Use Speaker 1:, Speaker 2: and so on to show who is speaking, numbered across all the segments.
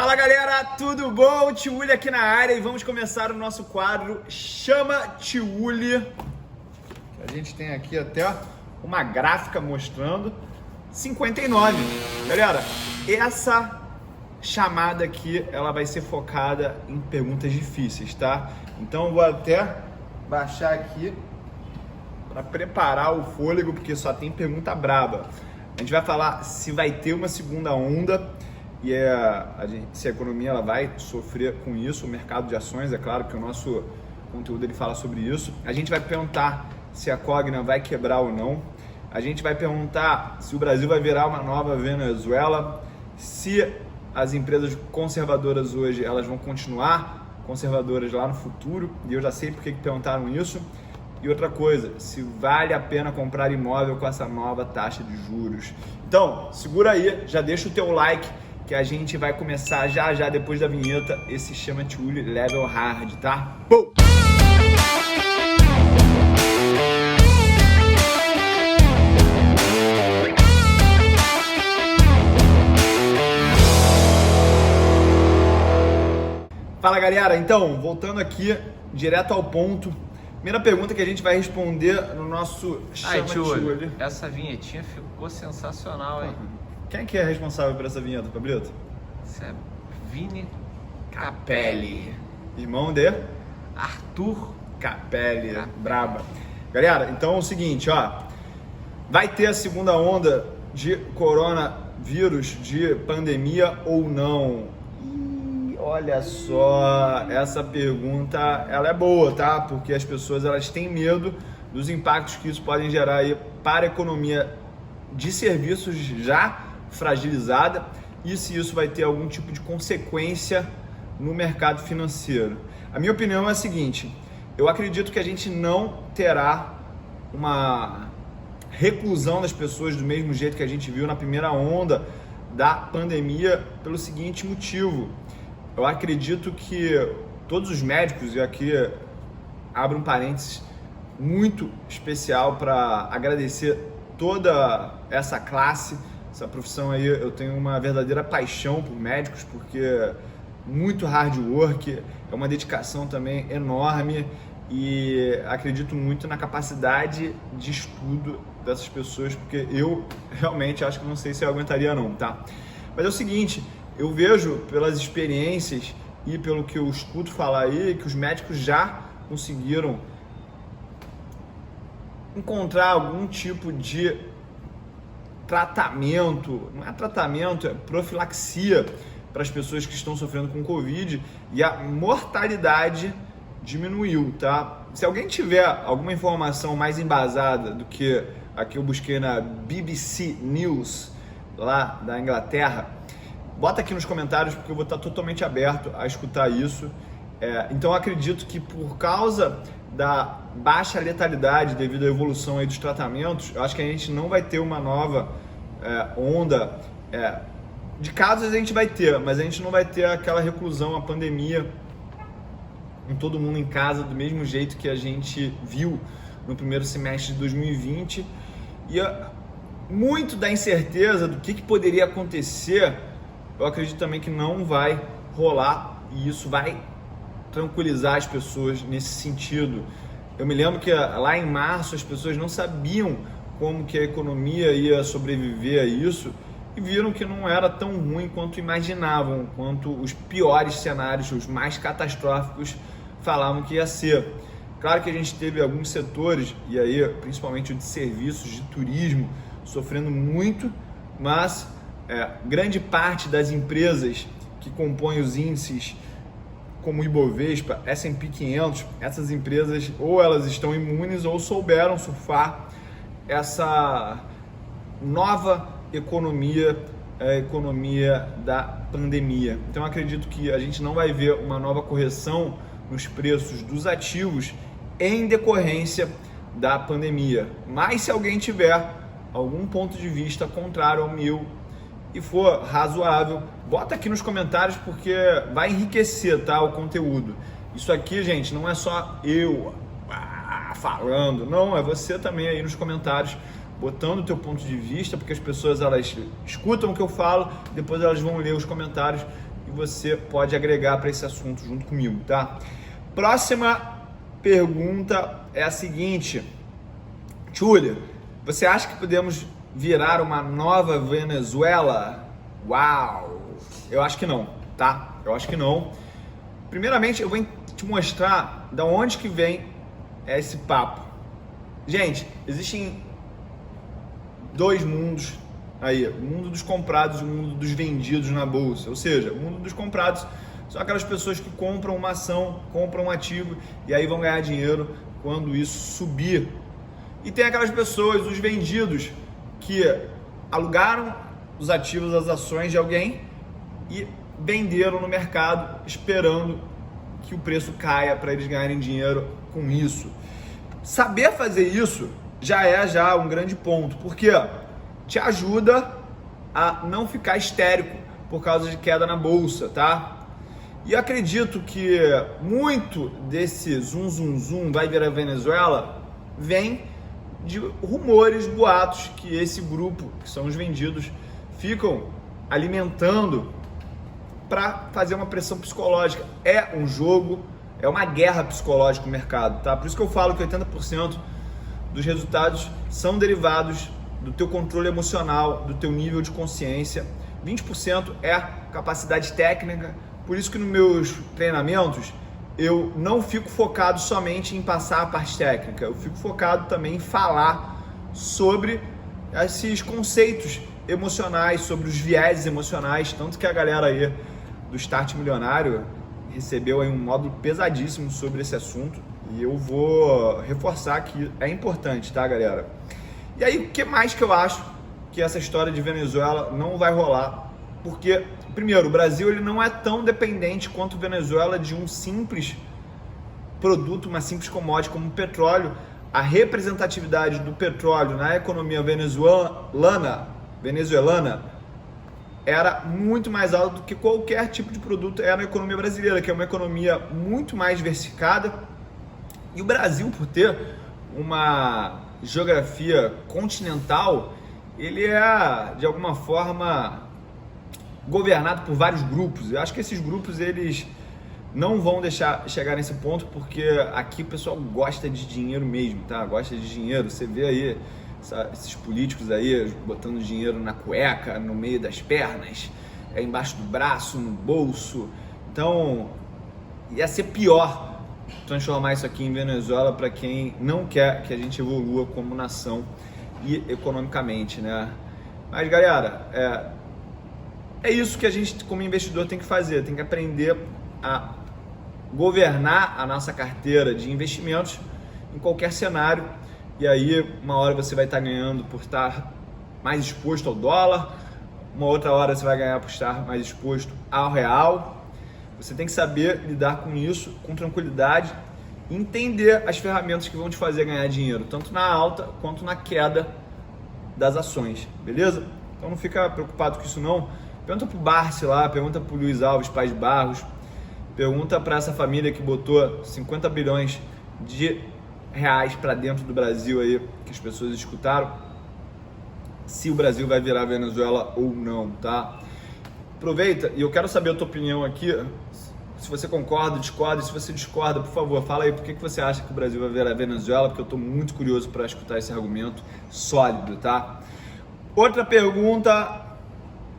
Speaker 1: Fala galera, tudo bom? Tiuli aqui na área e vamos começar o nosso quadro Chama Tiuli. A gente tem aqui até uma gráfica mostrando 59. Galera, essa chamada aqui, ela vai ser focada em perguntas difíceis, tá? Então eu vou até baixar aqui para preparar o fôlego, porque só tem pergunta braba. A gente vai falar se vai ter uma segunda onda e se a economia ela vai sofrer com isso, o mercado de ações, é claro que o nosso conteúdo ele fala sobre isso. A gente vai perguntar se a Cogna vai quebrar ou não. A gente vai perguntar se o Brasil vai virar uma nova Venezuela, se as empresas conservadoras hoje elas vão continuar conservadoras lá no futuro, e eu já sei porque que perguntaram isso. E outra coisa, se vale a pena comprar imóvel com essa nova taxa de juros. Então, segura aí, já deixa o teu like, que a gente vai começar já depois da vinheta esse Chama Tiuli Level Hard, tá? Pum! Fala galera, então, voltando aqui, direto ao ponto. Primeira pergunta que a gente vai responder no nosso Chama Tiuli.
Speaker 2: Essa vinhetinha ficou sensacional, hein?
Speaker 1: Quem é que é responsável por essa vinheta, Pablito?
Speaker 2: Isso é Vini Capelli.
Speaker 1: Irmão de
Speaker 2: Arthur
Speaker 1: Capelli. Braba. Galera, então é o seguinte, ó. Vai ter a segunda onda de coronavírus, de pandemia ou não? E olha só, essa pergunta, ela é boa, tá? Porque as pessoas, elas têm medo dos impactos que isso pode gerar aí para a economia de serviços já fragilizada e se isso vai ter algum tipo de consequência no mercado financeiro. A minha opinião é a seguinte: eu acredito que a gente não terá uma reclusão das pessoas do mesmo jeito que a gente viu na primeira onda da pandemia, pelo seguinte motivo. Eu acredito que todos os médicos, e aqui abro um parênteses muito especial para agradecer toda essa classe, essa profissão aí, eu tenho uma verdadeira paixão por médicos, porque muito hard work, é uma dedicação também enorme e acredito muito na capacidade de estudo dessas pessoas, porque eu realmente acho que não sei se eu aguentaria não, tá? Mas é o seguinte, eu vejo pelas experiências e pelo que eu escuto falar aí, que os médicos já conseguiram encontrar algum tipo de tratamento, não é tratamento, é profilaxia para as pessoas que estão sofrendo com Covid e a mortalidade diminuiu, tá? Se alguém tiver alguma informação mais embasada do que a que eu busquei na BBC News, lá da Inglaterra, bota aqui nos comentários, porque eu vou estar totalmente aberto a escutar isso. Então eu acredito que por causa da baixa letalidade devido à evolução aí dos tratamentos, eu acho que a gente não vai ter uma nova onda de casos, a gente vai ter, mas a gente não vai ter aquela reclusão, a pandemia, com todo mundo em casa do mesmo jeito que a gente viu no primeiro semestre de 2020. E muito da incerteza do que poderia acontecer, eu acredito também que não vai rolar, e isso vai tranquilizar as pessoas nesse sentido. Eu me lembro que lá em março as pessoas não sabiam como que a economia ia sobreviver a isso e viram que não era tão ruim quanto imaginavam, quanto os piores cenários, os mais catastróficos, falavam que ia ser. Claro que a gente teve alguns setores, e aí principalmente o de serviços, de turismo, sofrendo muito, mas grande parte das empresas que compõem os índices como o Ibovespa, S&P 500, essas empresas ou elas estão imunes ou souberam surfar essa nova economia, a economia da pandemia. Então eu acredito que a gente não vai ver uma nova correção nos preços dos ativos em decorrência da pandemia. Mas se alguém tiver algum ponto de vista contrário ao meu e for razoável, bota aqui nos comentários, porque vai enriquecer, tá, o conteúdo. Isso aqui, gente, não é só eu falando, não, é você também aí nos comentários botando o teu ponto de vista, porque as pessoas elas escutam o que eu falo, depois elas vão ler os comentários e você pode agregar para esse assunto junto comigo, tá? Próxima pergunta é a seguinte: Túlio, você acha que podemos virar uma nova Venezuela? Uau! Eu acho que não, tá? Eu acho que não. Primeiramente, eu vou te mostrar da onde que vem esse papo. Gente, existem dois mundos aí, o mundo dos comprados e o mundo dos vendidos na bolsa. Ou seja, o mundo dos comprados são aquelas pessoas que compram uma ação, compram um ativo e aí vão ganhar dinheiro quando isso subir. E tem aquelas pessoas, os vendidos, que alugaram os ativos, as ações de alguém e venderam no mercado esperando que o preço caia para eles ganharem dinheiro com isso. Saber fazer isso já é um grande ponto, porque te ajuda a não ficar histérico por causa de queda na bolsa, tá? E acredito que muito desse zum vai virar Venezuela vem de rumores, boatos que esse grupo, que são os vendidos, ficam alimentando para fazer uma pressão psicológica. É um jogo, é uma guerra psicológica no mercado, tá? Por isso que eu falo que 80% dos resultados são derivados do teu controle emocional, do teu nível de consciência. 20% é capacidade técnica. Por isso que nos meus treinamentos eu não fico focado somente em passar a parte técnica. Eu fico focado também em falar sobre esses conceitos emocionais, sobre os vieses emocionais, tanto que a galera aí do Start Milionário recebeu aí um módulo pesadíssimo sobre esse assunto e eu vou reforçar que é importante, tá, galera? E aí, o que mais que eu acho que essa história de Venezuela não vai rolar? Porque, primeiro, o Brasil ele não é tão dependente quanto Venezuela de um simples produto, uma simples commodity como o petróleo. A representatividade do petróleo na economia venezuelana era muito mais alta do que qualquer tipo de produto na economia brasileira, que é uma economia muito mais diversificada. E o Brasil, por ter uma geografia continental, ele é, de alguma forma, governado por vários grupos. Eu acho que esses grupos, eles não vão deixar chegar nesse ponto, porque aqui o pessoal gosta de dinheiro mesmo, tá? Gosta de dinheiro. Você vê aí esses políticos aí botando dinheiro na cueca, no meio das pernas, embaixo do braço, no bolso. Então, ia ser pior transformar isso aqui em Venezuela para quem não quer que a gente evolua como nação e economicamente, né? Mas, galera, é isso que a gente, como investidor, tem que fazer. Tem que aprender a governar a nossa carteira de investimentos em qualquer cenário. E aí, uma hora você vai estar ganhando por estar mais exposto ao dólar, uma outra hora você vai ganhar por estar mais exposto ao real. Você tem que saber lidar com isso com tranquilidade e entender as ferramentas que vão te fazer ganhar dinheiro, tanto na alta quanto na queda das ações, beleza? Então não fica preocupado com isso não. Pergunta pro Barsi lá, pergunta pro Luiz Alves Paz de Barros, pergunta para essa família que botou 50 bilhões de reais para dentro do Brasil aí, que as pessoas escutaram, se o Brasil vai virar Venezuela ou não, tá? Aproveita, e eu quero saber a tua opinião aqui, se você concorda, discorda, e se você discorda, por favor, fala aí por que você acha que o Brasil vai virar Venezuela, porque eu estou muito curioso para escutar esse argumento sólido, tá? Outra pergunta,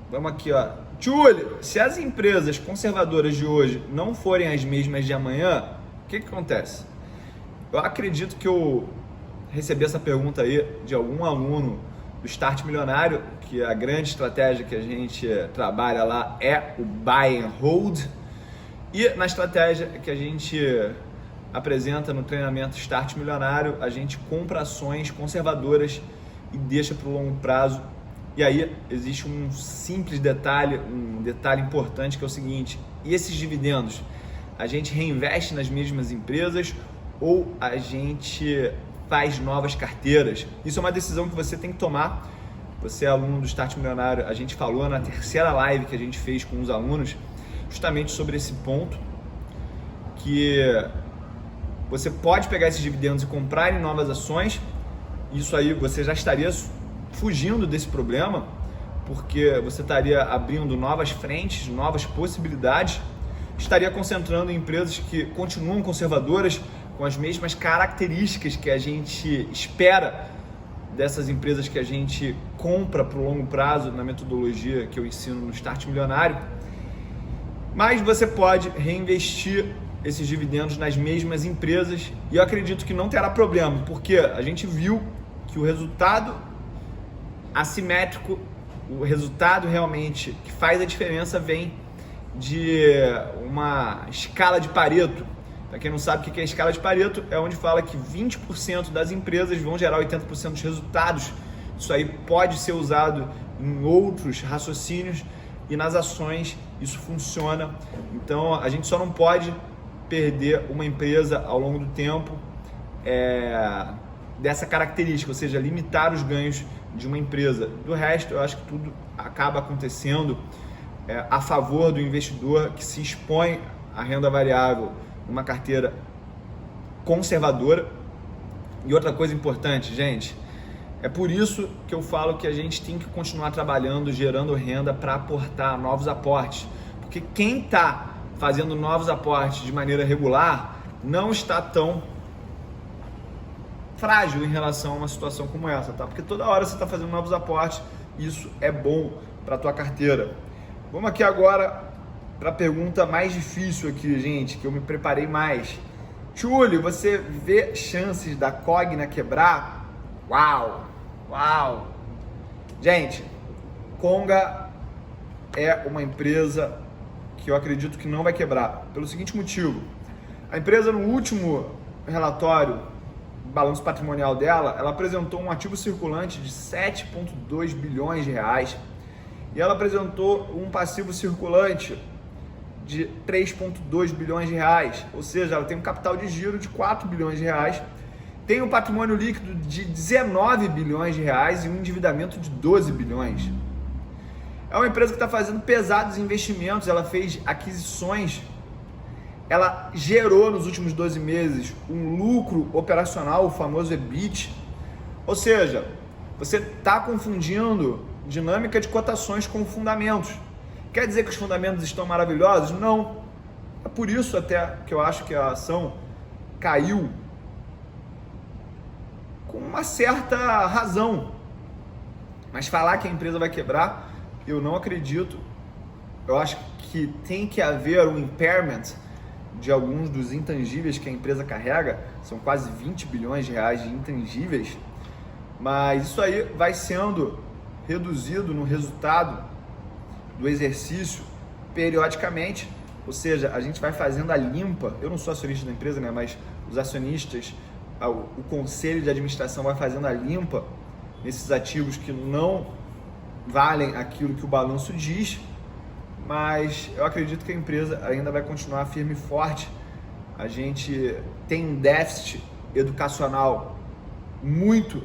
Speaker 1: vamos aqui, ó. Túlio, se as empresas conservadoras de hoje não forem as mesmas de amanhã, o que acontece? Eu acredito que eu recebi essa pergunta aí de algum aluno do Start Milionário, que a grande estratégia que a gente trabalha lá é o Buy and Hold. E na estratégia que a gente apresenta no treinamento Start Milionário, a gente compra ações conservadoras e deixa para o longo prazo. E aí existe um simples detalhe, um detalhe importante, que é o seguinte: e esses dividendos, a gente reinveste nas mesmas empresas ou a gente faz novas carteiras? Isso é uma decisão que você tem que tomar. Você é aluno do Start Milionário, a gente falou na terceira live que a gente fez com os alunos justamente sobre esse ponto, que você pode pegar esses dividendos e comprar em novas ações. Isso aí você já estaria fugindo desse problema, porque você estaria abrindo novas frentes, novas possibilidades, estaria concentrando em empresas que continuam conservadoras, com as mesmas características que a gente espera dessas empresas que a gente compra para o longo prazo na metodologia que eu ensino no Start Milionário. Mas você pode reinvestir esses dividendos nas mesmas empresas e eu acredito que não terá problema, porque a gente viu que o resultado assimétrico, o resultado realmente que faz a diferença vem de uma escala de Pareto. Para quem não sabe o que é a escala de Pareto, é onde fala que 20% das empresas vão gerar 80% dos resultados. Isso aí pode ser usado em outros raciocínios e nas ações isso funciona. Então a gente só não pode perder uma empresa ao longo do tempo dessa característica, ou seja, limitar os ganhos de uma empresa. Do resto, eu acho que tudo acaba acontecendo a favor do investidor que se expõe à renda variável numa carteira conservadora. E outra coisa importante, gente, é por isso que eu falo que a gente tem que continuar trabalhando, gerando renda para aportar novos aportes. Porque quem está fazendo novos aportes de maneira regular não está tão frágil em relação a uma situação como essa, tá? Porque toda hora você está fazendo novos aportes, isso é bom para a tua carteira. Vamos aqui agora para a pergunta mais difícil aqui, gente, que eu me preparei mais. Tchuli, você vê chances da Cogna quebrar? Uau!
Speaker 2: Uau!
Speaker 1: Gente, Conga é uma empresa que eu acredito que não vai quebrar, pelo seguinte motivo. A empresa, no último relatório, balanço patrimonial dela, ela apresentou um ativo circulante de 7,2 bilhões de reais e ela apresentou um passivo circulante de 3,2 bilhões de reais, ou seja, ela tem um capital de giro de 4 bilhões de reais, tem um patrimônio líquido de 19 bilhões de reais e um endividamento de 12 bilhões. É uma empresa que está fazendo pesados investimentos, ela fez aquisições, ela gerou nos últimos 12 meses um lucro operacional, o famoso EBIT, ou seja, você está confundindo dinâmica de cotações com fundamentos. Quer dizer que os fundamentos estão maravilhosos? Não. É por isso até que eu acho que a ação caiu com uma certa razão. Mas falar que a empresa vai quebrar, eu não acredito. Eu acho que tem que haver um impairment de alguns dos intangíveis que a empresa carrega. São quase 20 bilhões de reais de intangíveis. Mas isso aí vai sendo reduzido no resultado do exercício periodicamente, ou seja, a gente vai fazendo a limpa. Eu não sou acionista da empresa, né, mas os acionistas, o conselho de administração vai fazendo a limpa nesses ativos que não valem aquilo que o balanço diz, mas eu acredito que a empresa ainda vai continuar firme e forte. A gente tem um déficit educacional muito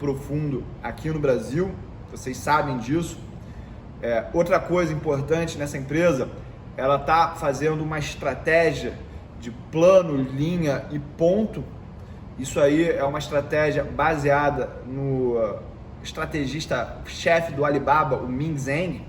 Speaker 1: profundo aqui no Brasil, vocês sabem disso. Outra coisa importante nessa empresa, ela está fazendo uma estratégia de plano, linha e ponto. Isso aí é uma estratégia baseada no estrategista-chefe do Alibaba, o Ming Zheng,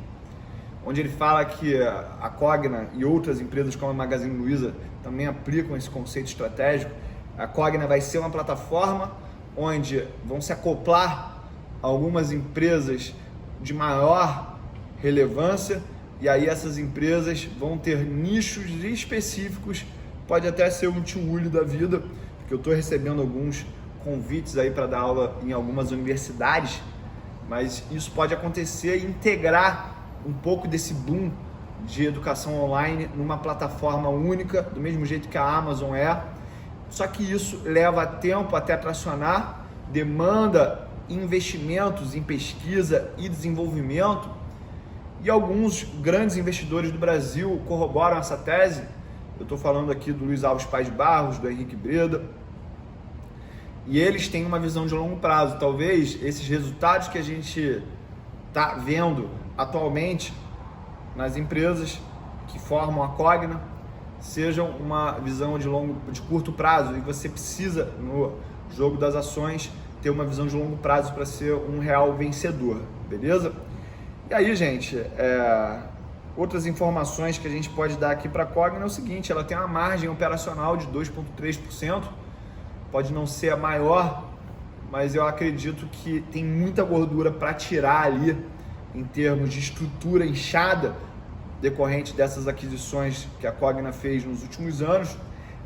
Speaker 1: onde ele fala que a Cogna e outras empresas como a Magazine Luiza também aplicam esse conceito estratégico. A Cogna vai ser uma plataforma onde vão se acoplar algumas empresas de maior relevância e aí essas empresas vão ter nichos específicos. Pode até ser um Tchuli da vida, porque eu estou recebendo alguns convites aí para dar aula em algumas universidades, mas isso pode acontecer e integrar um pouco desse boom de educação online numa plataforma única, do mesmo jeito que a Amazon é. Só que isso leva tempo até tracionar, demanda investimentos em pesquisa e desenvolvimento, e alguns grandes investidores do Brasil corroboram essa tese. Eu estou falando aqui do Luiz Alves Paz de Barros, do Henrique Breda, e eles têm uma visão de longo prazo. Talvez esses resultados que a gente está vendo atualmente nas empresas que formam a Cogna sejam uma visão de curto prazo, e você precisa, no jogo das ações, ter uma visão de longo prazo para ser um real vencedor, beleza? E aí, gente, outras informações que a gente pode dar aqui para a Cogna é o seguinte: ela tem uma margem operacional de 2,3%, pode não ser a maior, mas eu acredito que tem muita gordura para tirar ali em termos de estrutura inchada decorrente dessas aquisições que a Cogna fez nos últimos anos.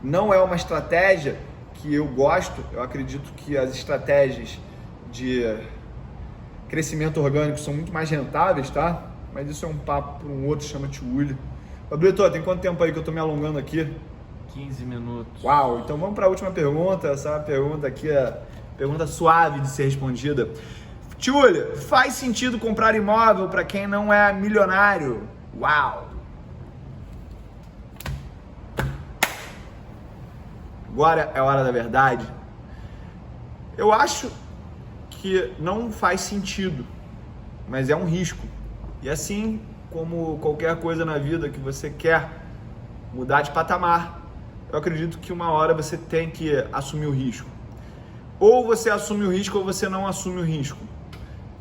Speaker 1: Não é uma estratégia que eu gosto, eu acredito que as estratégias de crescimento orgânico são muito mais rentáveis, tá? Mas isso é um papo para um outro, chama Tiúlio. Brito, tem quanto tempo aí que eu tô me alongando aqui?
Speaker 2: 15 minutos.
Speaker 1: Uau, então vamos para a última pergunta. Essa pergunta aqui é pergunta suave de ser respondida. Tiúlio, faz sentido comprar imóvel para quem não é milionário? Uau! Agora é a hora da verdade. Eu acho que não faz sentido, mas é um risco. E assim como qualquer coisa na vida que você quer mudar de patamar, eu acredito que uma hora você tem que assumir o risco. Ou você assume o risco ou você não assume o risco.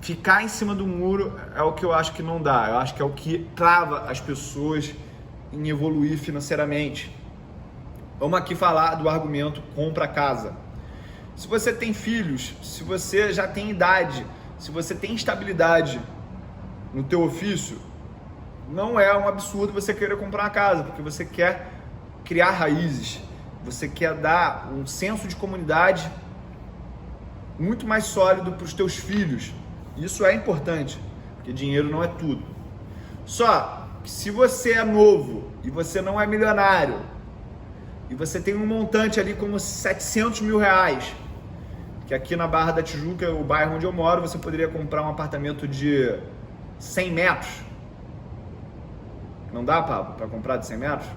Speaker 1: Ficar em cima do muro é o que eu acho que não dá. Eu acho que é o que trava as pessoas em evoluir financeiramente. Vamos aqui falar do argumento compra casa. Se você tem filhos, se você já tem idade, se você tem estabilidade no teu ofício, não é um absurdo você querer comprar uma casa, porque você quer criar raízes, você quer dar um senso de comunidade muito mais sólido para os teus filhos. Isso é importante, porque dinheiro não é tudo. Só que se você é novo e você não é milionário, e você tem um montante ali como 700 mil reais, que aqui na Barra da Tijuca, o bairro onde eu moro, você poderia comprar um apartamento de 100 metros. Não dá, Pablo, para comprar de 100 metros?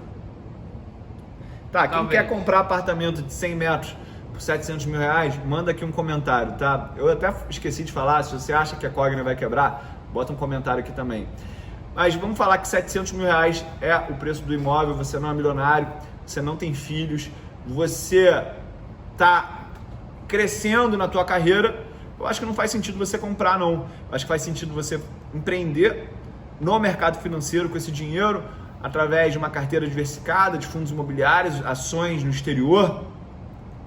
Speaker 1: Tá, quem quer comprar apartamento de 100 metros por 700 mil reais, manda aqui um comentário, tá? Eu até esqueci de falar, se você acha que a Cogna vai quebrar, bota um comentário aqui também. Mas vamos falar que 700 mil reais é o preço do imóvel, você não é milionário, você não tem filhos, você tá crescendo na tua carreira. Eu acho que não faz sentido você comprar, não. Eu acho que faz sentido você empreender no mercado financeiro com esse dinheiro, através de uma carteira diversificada, de fundos imobiliários, ações no exterior.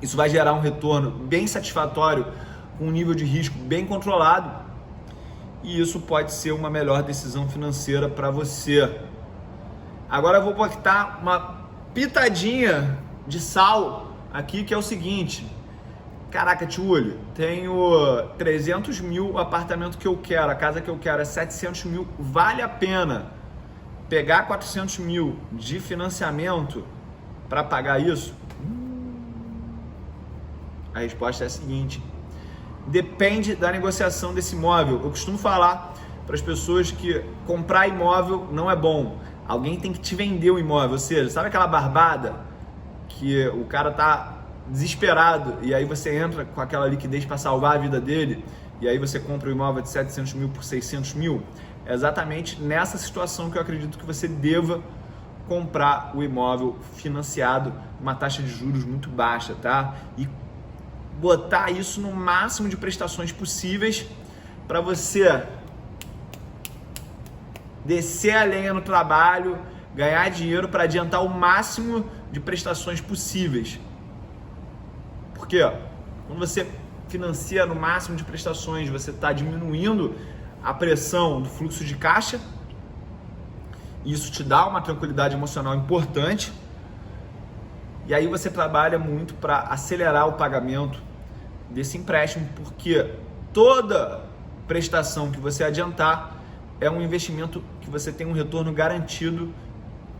Speaker 1: Isso vai gerar um retorno bem satisfatório, com um nível de risco bem controlado, e isso pode ser uma melhor decisão financeira para você. Agora eu vou botar uma pitadinha de sal aqui, que é o seguinte: caraca, Tiúlio, tenho 300 mil, o apartamento que eu quero, a casa que eu quero é 700 mil, vale a pena pegar 400 mil de financiamento para pagar isso? A resposta é a seguinte: depende da negociação desse imóvel. Eu costumo falar para as pessoas que comprar imóvel não é bom. Alguém tem que te vender o imóvel, ou seja, sabe aquela barbada que o cara tá desesperado e aí você entra com aquela liquidez para salvar a vida dele e aí você compra o imóvel de 700 mil por 600 mil? É exatamente nessa situação que eu acredito que você deva comprar o imóvel financiado, uma taxa de juros muito baixa, tá? E botar isso no máximo de prestações possíveis para você descer a lenha no trabalho, ganhar dinheiro para adiantar o máximo de prestações possíveis. Porque quando você financia no máximo de prestações, você está diminuindo a pressão do fluxo de caixa, e isso te dá uma tranquilidade emocional importante, e aí você trabalha muito para acelerar o pagamento desse empréstimo, porque toda prestação que você adiantar é um investimento que você tem um retorno garantido,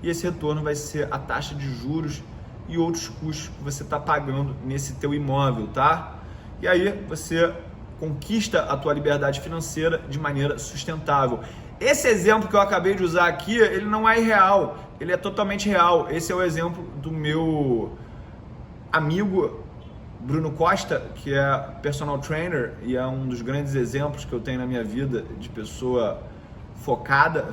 Speaker 1: e esse retorno vai ser a taxa de juros e outros custos que você está pagando nesse teu imóvel, tá? E aí você conquista a tua liberdade financeira de maneira sustentável. Esse exemplo que eu acabei de usar aqui, ele não é irreal, ele é totalmente real. Esse é o exemplo do meu amigo Bruno Costa, que é personal trainer e é um dos grandes exemplos que eu tenho na minha vida de pessoa focada,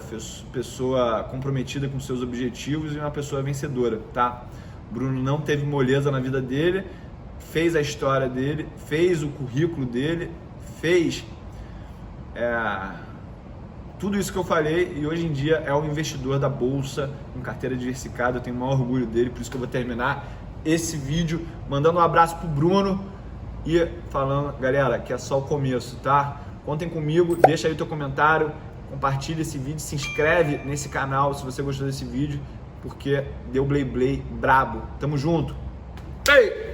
Speaker 1: pessoa comprometida com seus objetivos e uma pessoa vencedora, tá? Bruno não teve moleza na vida dele, fez a história dele, fez o currículo dele, fez tudo isso que eu falei, e hoje em dia é um investidor da bolsa, com carteira diversificada. Eu tenho o maior orgulho dele, por isso que eu vou terminar esse vídeo mandando um abraço pro Bruno e falando, galera, que é só o começo, tá? Contem comigo, deixa aí o teu comentário, compartilha esse vídeo, se inscreve nesse canal se você gostou desse vídeo, porque deu Blay Blay brabo. Tamo junto! Ei!